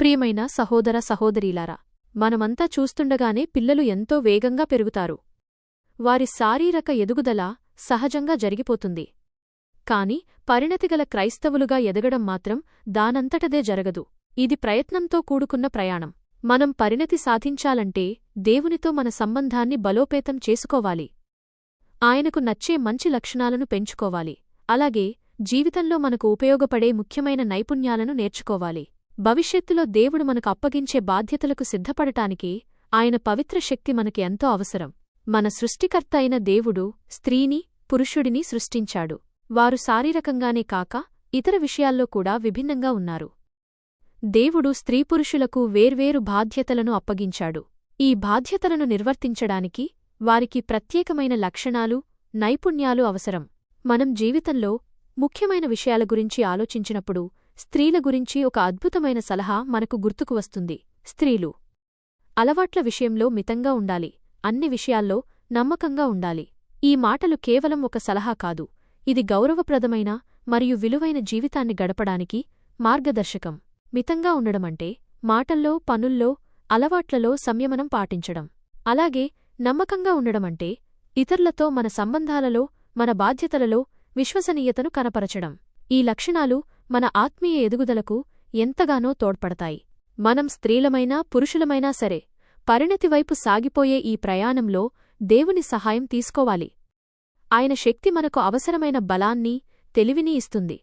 ప్రియమైన సహోదర సహోదరీలారా, మనమంతా చూస్తుండగానే పిల్లలు ఎంతో వేగంగా పెరుగుతారు. వారి శారీరక ఎదుగుదల సహజంగా జరిగిపోతుంది. కాని పరిణతిగల క్రైస్తవులుగా ఎదగడం మాత్రం దానంతటదే జరగదు. ఇది ప్రయత్నంతో కూడుకున్న ప్రయాణం. మనం పరిణతి సాధించాలంటే దేవునితో మన సంబంధాన్ని బలోపేతం చేసుకోవాలి. ఆయనకు నచ్చే మంచి లక్షణాలను పెంచుకోవాలి. అలాగే జీవితంలో మనకు ఉపయోగపడే ముఖ్యమైన నైపుణ్యాలను నేర్చుకోవాలి. భవిష్యత్తులో దేవుడు మనకు అప్పగించే బాధ్యతలకు సిద్ధపడటానికి ఆయన పవిత్ర శక్తి మనకి ఎంతో అవసరం. మన సృష్టికర్త అయిన దేవుడు స్త్రీని, పురుషుడిని సృష్టించాడు. వారు శారీరకంగానే కాక ఇతర విషయాల్లో కూడా విభిన్నంగా ఉన్నారు. దేవుడు స్త్రీపురుషులకు వేర్వేరు బాధ్యతలను అప్పగించాడు. ఈ బాధ్యతలను నిర్వర్తించడానికి వారికి ప్రత్యేకమైన లక్షణాలు, నైపుణ్యాలు అవసరం. మనం జీవితంలో ముఖ్యమైన విషయాల గురించి ఆలోచించినప్పుడు స్త్రీల గురించి ఒక అద్భుతమైన సలహా మనకు గుర్తుకు వస్తుంది. స్త్రీలు అలవాట్ల విషయంలో మితంగా ఉండాలి. అన్ని విషయాల్లో నమ్మకంగా ఉండాలి. ఈ మాటలు కేవలం ఒక సలహా కాదు, ఇది గౌరవప్రదమైన మరియు విలువైన జీవితాన్ని గడపడానికి మార్గదర్శకం. మితంగా ఉండడమంటే మాటల్లో, పనుల్లో, అలవాట్లలో సంయమనం పాటించడం. అలాగే నమ్మకంగా ఉండడమంటే ఇతరులతో మన సంబంధాలలో, మన బాధ్యతలలో విశ్వసనీయతను కనపరచడం. ఈ లక్షణాలు మన ఆత్మీయ ఎదుగుదలకు ఎంతగానో తోడ్పడతాయి. మనం స్త్రీలమైనా పురుషులమైనా సరే పరిణతివైపు సాగిపోయే ఈ ప్రయాణంలో దేవుని సహాయం తీసుకోవాలి. ఆయన శక్తి మనకు అవసరమైన బలాన్ని, తెలివిని ఇస్తుంది.